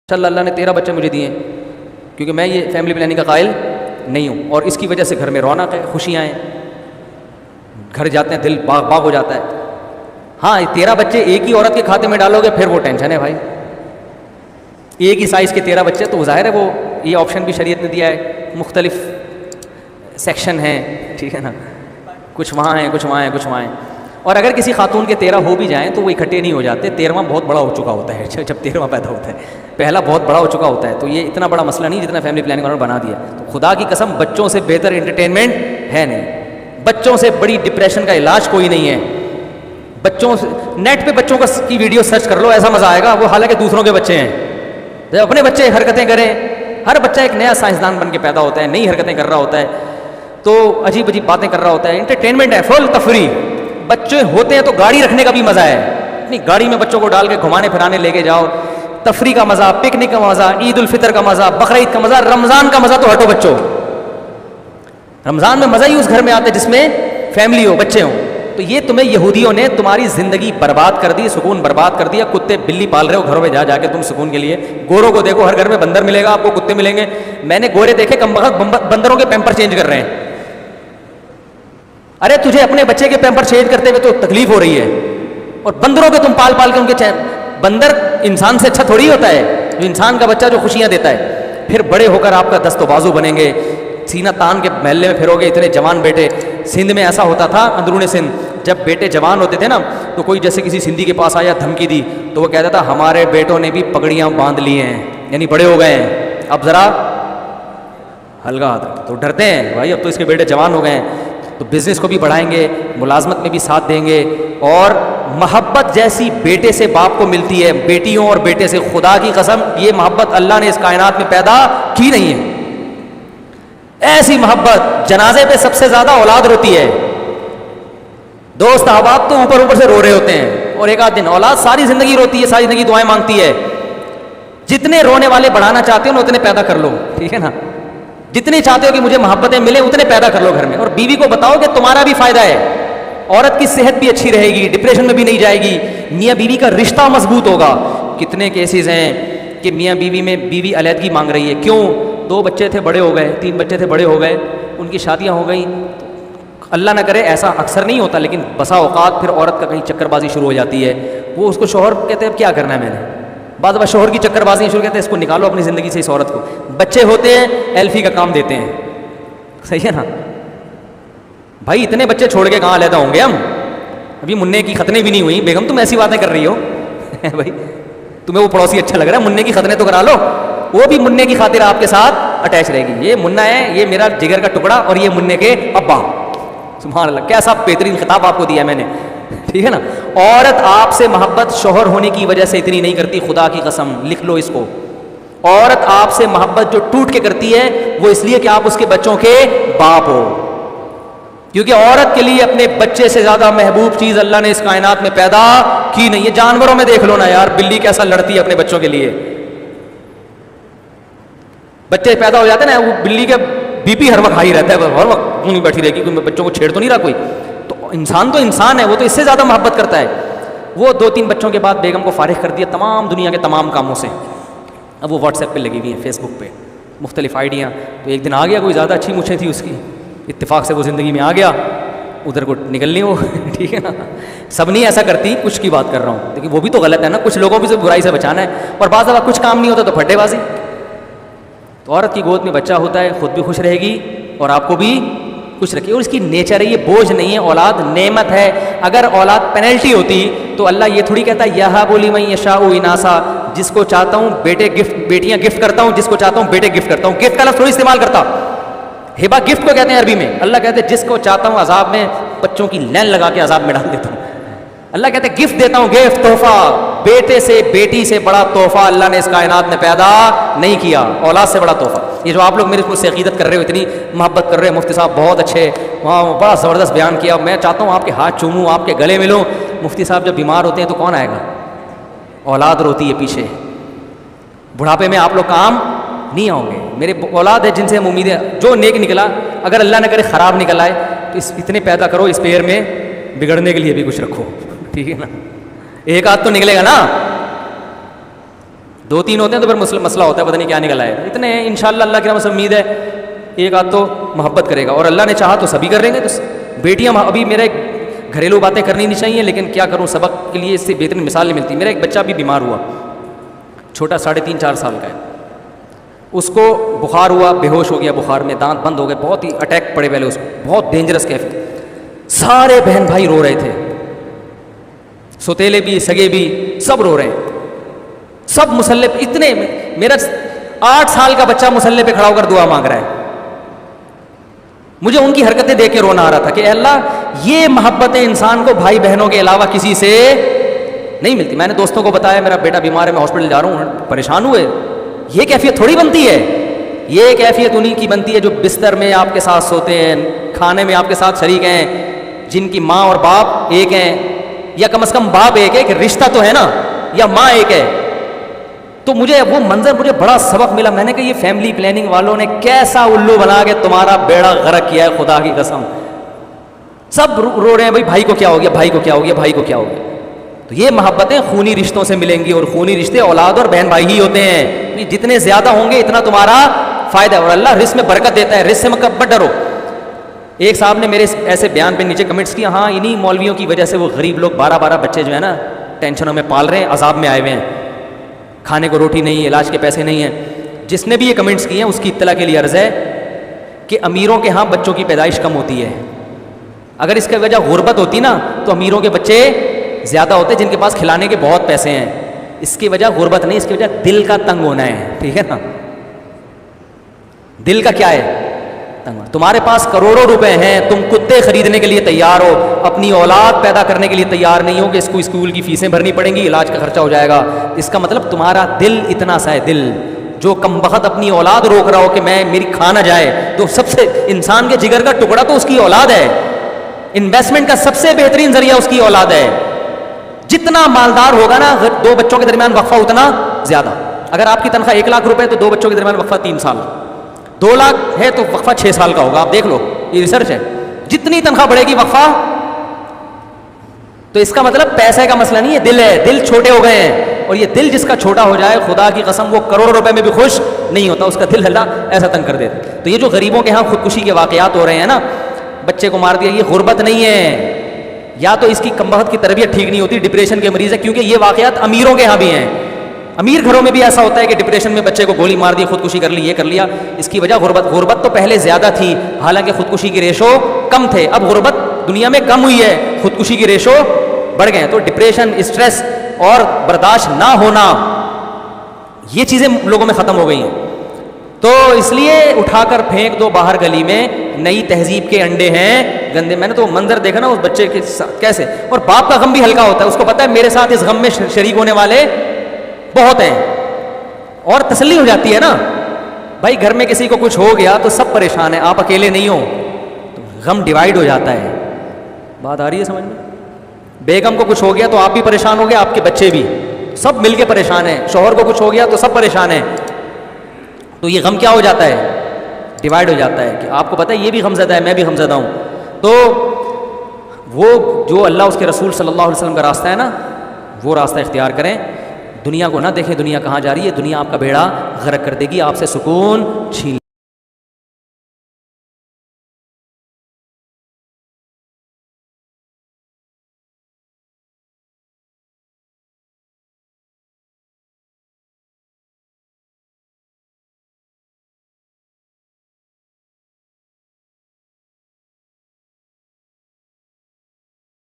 ماشاءاللہ اللہ نے 13 بچے مجھے دیے ہیں، کیونکہ میں یہ فیملی پلاننگ کا قائل نہیں ہوں، اور اس کی وجہ سے گھر میں رونق ہے، خوشیاں ہیں، گھر جاتے ہیں دل باغ باغ ہو جاتا ہے۔ ہاں 13 بچے ایک ہی عورت کے کھاتے میں ڈالو گے پھر وہ ٹینشن ہے بھائی، ایک ہی سائز کے 13 بچے تو ظاہر ہے وہ یہ آپشن بھی شریعت نے دیا ہے، مختلف سیکشن ہیں، ٹھیک ہے نا، کچھ وہاں ہیں کچھ وہاں ہیں کچھ وہاں ہیں، اور اگر کسی خاتون کے 13 ہو بھی جائیں تو وہ اکٹھے نہیں ہو جاتے، 13واں بہت بڑا ہو چکا ہوتا ہے جب 13واں پیدا ہوتا ہے، پہلا بہت بڑا ہو چکا ہوتا ہے، تو یہ اتنا بڑا مسئلہ نہیں جتنا فیملی پلاننگ والوں نے بنا دیا۔ تو خدا کی قسم بچوں سے بہتر انٹرٹینمنٹ ہے نہیں، بچوں سے بڑی ڈپریشن کا علاج کوئی نہیں ہے۔ بچوں سے نیٹ پہ بچوں کی ویڈیو سرچ کر لو، ایسا مزہ آئے گا، وہ حالانکہ دوسروں کے بچے ہیں، جب اپنے بچے حرکتیں کریں، ہر بچہ ایک نیا سائنسدان بن کے پیدا ہوتا ہے، نئی حرکتیں کر رہا ہوتا ہے، تو عجیب عجیب باتیں کر رہا ہوتا ہے، انٹرٹینمنٹ ہے، فل تفریح۔ بچے ہوتے ہیں تو گاڑی رکھنے کا بھی مزہ ہے، اپنی گاڑی میں بچوں کو ڈال کے گھمانے پھرانے لے کے جاؤ، تفریح کا مزہ، پکنک کا مزہ، عید الفطر کا مزہ، بقرعید کا مزہ، رمضان کا مزہ تو ہٹو بچوں، رمضان میں مزہ ہی اس گھر میں آتا ہے جس میں فیملی ہو، بچے ہوں۔ تو یہ تمہیں یہودیوں نے تمہاری زندگی برباد کر دی، سکون برباد کر دیا، کتے بلی پال رہے ہو گھروں میں جا جا کے تم سکون کے لیے۔ گوروں کو دیکھو، ہر گھر میں بندر ملے گا آپ کو، کتے ملیں گے، میں نے گورے دیکھے کم وقت بندروں کے پیمپر چینج کر رہے ہیں۔ ارے تجھے اپنے بچے کے پیمپر چینج کرتے ہوئے تو تکلیف ہو رہی ہے، اور بندروں کے تم پال پال کے ان کے بندر انسان سے اچھا تھوڑی ہوتا ہے، جو انسان کا بچہ جو خوشیاں دیتا ہے۔ پھر بڑے ہو کر آپ کا دست و بازو بنیں گے، سینہ تان کے محلے میں پھرو گے، اتنے جوان بیٹے۔ سندھ میں ایسا ہوتا تھا، اندرون سندھ، جب بیٹے جوان ہوتے تھے نا تو کوئی جیسے کسی سندھی کے پاس آیا دھمکی دی تو وہ کہتا تھا ہمارے بیٹوں نے بھی پگڑیاں باندھ لی ہیں، یعنی بڑے ہو گئے ہیں، اب ذرا ہلکا ہاتھ، تو ڈرتے ہیں بھائی اب تو اس کے بیٹے جوان ہو گئے ہیں، تو بزنس کو بھی بڑھائیں گے، ملازمت میں بھی ساتھ دیں گے۔ اور محبت جیسی بیٹے سے باپ کو ملتی ہے، بیٹیوں اور بیٹے سے، خدا کی قسم یہ محبت اللہ نے اس کائنات میں پیدا کی نہیں ہے۔ ایسی محبت، جنازے پہ سب سے زیادہ اولاد روتی ہے، دوست احباب تو اوپر اوپر سے رو رہے ہوتے ہیں، اور ایک آدھ دن اولاد ساری زندگی روتی ہے، ساری زندگی دعائیں مانگتی ہے۔ جتنے رونے والے بڑھانا چاہتے ہو نا اتنے پیدا کر لو، ٹھیک ہے نا، جتنے چاہتے ہو کہ مجھے محبتیں ملیں اتنے پیدا کر لو گھر میں، اور بیوی کو بتاؤ کہ تمہارا بھی فائدہ ہے، عورت کی صحت بھی اچھی رہے گی، ڈپریشن میں بھی نہیں جائے گی، میاں بیوی کا رشتہ مضبوط ہوگا۔ کتنے کیسز ہیں کہ میاں بیوی میں بیوی علیحدگی مانگ رہی ہے، کیوں؟ 2 بچے تھے بڑے ہو گئے، 3 بچے تھے بڑے ہو گئے، ان کی شادیاں ہو گئیں، اللہ نہ کرے ایسا اکثر نہیں ہوتا لیکن بسا اوقات پھر عورت کا کہیں چکر بازی شروع ہو جاتی ہے، وہ اس کو شوہر کہتے ہیں اب کیا کرنا ہے میں نے، بعض دفعہ شوہر کی چکر بازی شروع کہتے ہیں اس کو نکالو اپنی زندگی سے اس عورت کو۔ بچے ہوتے ہیں ایلفی کا کام دیتے ہیں، صحیح ہے نا بھائی، اتنے بچے چھوڑ کے کہاں علیحدہ ہوں گے ہم؟ ابھی منع کی ختنیں بھی نہیں ہوئی، بیگم تم ایسی باتیں کر رہی ہو بھائی تمہیں وہ پڑوسی اچھا لگ رہا ہے، منع کی ختنیں تو کرا لو، وہ بھی منع کی خاطر آپ کے ساتھ اٹیچ رہے گی، یہ منع ہے، یہ میرا جگر کا ٹکڑا، اور یہ منع کے ابا۔ سبحان اللہ، کیسا بہترین خطاب آپ کو دیا میں نے، ٹھیک ہے نا۔ عورت آپ سے محبت شوہر ہونے کی وجہ سے اتنی نہیں کرتی، خدا کی قسم لکھ لو اس کو، عورت آپ سے محبت جو ٹوٹ کے کرتی ہے وہ اس لیے کہ آپ اس کے بچوں کے باپ ہو، کیونکہ عورت کے لیے اپنے بچے سے زیادہ محبوب چیز اللہ نے اس کائنات میں پیدا کی نہیں ہے۔ جانوروں میں دیکھ لو نا یار، بلی کیسا لڑتی ہے اپنے بچوں کے لیے، بچے پیدا ہو جاتے ہیں نا، وہ بلی کا بی پی ہر وقت ہائی رہتا ہے، ہر وقت کیوں نہیں بیٹھی رہے گی، کوئی بچوں کو چھیڑ تو نہیں رہا کوئی، تو انسان تو انسان ہے، وہ تو اس سے زیادہ محبت کرتا ہے۔ وہ 2-3 بچوں کے بعد بیگم کو فارغ کر دیا تمام دنیا کے تمام کاموں سے، اب وہ واٹس ایپ پہ لگی ہوئی ہیں، فیس بک پہ مختلف آئیڈیاں، تو ایک دن آ گیا کوئی زیادہ اچھی مچھیں تھی اس کی، اتفاق سے وہ زندگی میں آ گیا، ادھر کو نکلنی ہو ٹھیک ہے نا، سب نہیں ایسا کرتی، کچھ کی بات کر رہا ہوں، لیکن وہ بھی تو غلط ہے نا، کچھ لوگوں بھی سے برائی سے بچانا ہے، اور بعض دفعہ کچھ کام نہیں ہوتا تو پھڈے بازی۔ تو عورت کی گود میں بچہ ہوتا ہے، خود بھی خوش رہے گی اور آپ کو بھی خوش رکھے، اور اس کی نیچر ہے، یہ بوجھ نہیں ہے، اولاد نعمت ہے۔ اگر اولاد پینلٹی ہوتی تو اللہ یہ تھوڑی کہتا یہب لمن یشاء اناثا، جس کو چاہتا ہوں بیٹے گفٹ، بیٹیاں گفٹ کرتا ہوں، جس کو چاہتا ہوں بیٹے گفٹ کرتا ہوں، گفٹ کا لفظ تھوڑی استعمال کرتا، ہبا گفٹ کو کہتے ہیں عربی میں، اللہ کہتے ہیں جس کو چاہتا ہوں عذاب میں بچوں کی لین لگا کے عذاب میں ڈال دیتا ہوں، اللہ کہتے ہیں گفٹ دیتا ہوں، گفٹ تحفہ، بیٹے سے بیٹی سے بڑا تحفہ اللہ نے اس کائنات میں پیدا نہیں کیا، اولاد سے بڑا تحفہ۔ یہ جو آپ لوگ میرے سے عقیدت کر رہے ہو، اتنی محبت کر رہے ہیں، مفتی صاحب بہت اچھے، وہاں بڑا زبردست بیان کیا، میں چاہتا ہوں آپ کے ہاتھ چوموں، آپ کے گلے ملوں۔ مفتی صاحب جب بیمار ہوتے ہیں تو کون آئے گا؟ اولاد روتی ہے پیچھے، بڑھاپے میں آپ لوگ کام نہیں آؤ گے، میرے اولاد ہے جن سے ہم امید ہے، جو نیک نکلا، اگر اللہ نہ کرے خراب نکل آئے تو اتنے پیدا کرو، اس پیر میں بگڑنے کے لیے بھی کچھ رکھو، ٹھیک ہے نا، ایک آدھ تو نکلے گا نا۔ 2-3 ہوتے ہیں تو پھر مسئلہ ہوتا ہے، پتہ نہیں کیا نکل آئے. اتنے ہیں انشاءاللہ، اللہ کی رحمت سے امید ہے ایک آدھ تو محبت کرے گا، اور اللہ نے چاہا تو سبھی کر لیں گے. تو بیٹیاں ابھی میرے گھریلو باتیں کرنی نہیں چاہیے، لیکن کیا کروں، سبق کے لیے اس سے بہترین مثال نہیں ملتی. میرا ایک بچہ بھی بیمار ہوا، چھوٹا 3.5-4 سال کا ہے. اس کو بخار ہوا، بے ہوش ہو گیا، بخار میں دانت بند ہو گئے، بہت ہی اٹیک پڑے پہلے اس کو، بہت ڈینجرس کیفیت. سارے بہن بھائی رو رہے تھے، سوتیلے بھی سگے بھی سب رو رہے ہیں، سب مصلی پہ. اتنے میرا 8 سال کا بچہ مصلی پہ کھڑا ہو کر دعا مانگ رہا ہے. مجھے ان کی حرکتیں دیکھ کے رونا آ رہا تھا کہ اے اللہ، یہ محبتیں انسان کو بھائی بہنوں کے علاوہ کسی سے نہیں ملتی. میں نے دوستوں کو بتایا میرا بیٹا بیمار ہے، میں ہاسپٹل جا رہا ہوں، پریشان ہوئے. یہ کیفیت تھوڑی بنتی ہے، یہ کیفیت انہی کی بنتی ہے جو بستر میں آپ کے ساتھ سوتے ہیں، کھانے میں آپ کے ساتھ شریک ہیں، جن کی ماں اور باپ ایک ہیں، یا کم از کم باپ ایک ہے کہ رشتہ تو ہے نا، یا ماں ایک ہے. تو مجھے وہ منظر مجھے بڑا سبق ملا. میں نے کہا یہ فیملی پلاننگ والوں نے کیسا الو بنا کے تمہارا بیڑا غرق کیا ہے، خدا کی قسم. سب رو رہے ہیں بھائی کو کیا ہو گیا، بھائی کو کیا ہو گیا، بھائی کو کیا ہو گیا. تو یہ محبتیں خونی رشتوں سے ملیں گی، اور خونی رشتے اولاد اور بہن بھائی ہی ہوتے ہیں. جتنے زیادہ ہوں گے اتنا تمہارا فائدہ ہے، اور اللہ رزق میں برکت دیتا ہے. رزق سے مت ڈرو. ایک صاحب نے میرے ایسے بیان پہ نیچے کمنٹس کیا، ہاں انہی مولویوں کی وجہ سے وہ غریب لوگ 12 بچے جو ہے نا ٹینشنوں میں پال رہے ہیں، عذاب میں آئے ہوئے ہیں، کھانے کو روٹی نہیں، علاج کے پیسے نہیں ہیں. جس نے بھی یہ کمنٹس کیے ہیں اس کی اطلاع کے لیے عرض ہے کہ امیروں کے ہاں بچوں کی پیدائش کم ہوتی ہے. اگر اس کی وجہ غربت ہوتی نا تو امیروں کے بچے زیادہ ہوتے جن کے پاس کھلانے کے بہت پیسے ہیں. اس کی وجہ غربت نہیں، اس کی وجہ دل کا تنگ ہونا ہے. ٹھیک ہے نا، دل کا کیا ہے تنگ. تمہارے پاس کروڑوں روپے ہیں، تم کتے خریدنے کے لیے تیار ہو، اپنی اولاد پیدا کرنے کے لیے تیار نہیں ہو کہ اس کو اسکول کی فیسیں بھرنی پڑیں گی، علاج کا خرچہ ہو جائے گا. اس کا مطلب تمہارا دل اتنا سا ہے. دل جو کم بخت اپنی اولاد روک رہا ہو کہ میں میری کھا نہ جائے، تو سب سے انسان کے جگر کا ٹکڑا تو اس کی اولاد ہے. انویسٹمنٹ کا سب سے بہترین ذریعہ اس کی اولاد ہے. جتنا مالدار ہوگا نا 2 بچوں کے درمیان وقفہ اتنا زیادہ. اگر آپ کی تنخواہ 1 لاکھ روپے تو 2 بچوں کے درمیان وقفہ 3 سال، 2 لاکھ ہے تو وقفہ 6 سال کا ہوگا. آپ دیکھ لو، یہ ریسرچ ہے. جتنی تنخواہ بڑھے گی وقفہ. تو اس کا مطلب پیسے کا مسئلہ نہیں ہے، دل ہے. دل چھوٹے ہو گئے ہیں، اور یہ دل جس کا چھوٹا ہو جائے خدا کی قسم وہ کروڑوں روپے میں بھی خوش نہیں ہوتا. اس کا دل اللہ ایسا تنگ کر دیتا. تو یہ جو غریبوں کے ہاں خودکشی کے واقعات ہو رہے ہیں نا، بچے کو مار دیا، یہ غربت نہیں ہے. یا تو اس کی کمبخت کی تربیت ٹھیک نہیں ہوتی، ڈپریشن کے مریض ہے. کیونکہ یہ واقعات امیروں کے ہاں بھی ہیں. امیر گھروں میں بھی ایسا ہوتا ہے کہ ڈپریشن میں بچے کو گولی مار دی، خودکشی کر لی، یہ کر لیا. اس کی وجہ غربت تو پہلے زیادہ تھی، حالانکہ خودکشی کی ریشو کم تھے. اب غربت دنیا میں کم ہوئی ہے، خودکشی کی ریشو بڑھ گئے ہیں. تو ڈپریشن، اسٹریس اور برداشت نہ ہونا، یہ چیزیں لوگوں میں ختم ہو گئی ہیں. تو اس لیے اٹھا کر پھینک دو باہر گلی میں، نئی تہذیب کے انڈے ہیں گندے. میں نے تو منظر دیکھا نا اس بچے کے ساتھ کیسے. اور باپ کا غم بھی ہلکا ہوتا ہے، اس کو پتا ہے میرے ساتھ اس غم میں شریک ہونے والے بہت ہیں، اور تسلی ہو جاتی ہے نا. بھائی گھر میں کسی کو کچھ ہو گیا تو سب پریشان ہیں، آپ اکیلے نہیں ہو، تو غم ڈیوائیڈ ہو جاتا ہے. بات آ رہی ہے سمجھ میں؟ بیگم کو کچھ ہو گیا تو آپ بھی پریشان ہو گئے، آپ کے بچے بھی، سب مل کے پریشان ہیں. شوہر کو کچھ ہو گیا تو سب پریشان ہیں. تو یہ غم کیا ہو جاتا ہے؟ ڈیوائیڈ ہو جاتا ہے کہ آپ کو پتہ ہے یہ بھی غمزدہ ہے، میں بھی غمزدہ ہوں. تو وہ جو اللہ اس کے رسول صلی اللہ علیہ وسلم کا راستہ ہے نا، وہ راستہ اختیار کریں. دنیا کو نہ دیکھیں دنیا کہاں جا رہی ہے. دنیا آپ کا بیڑا غرق کر دے گی، آپ سے سکون چھین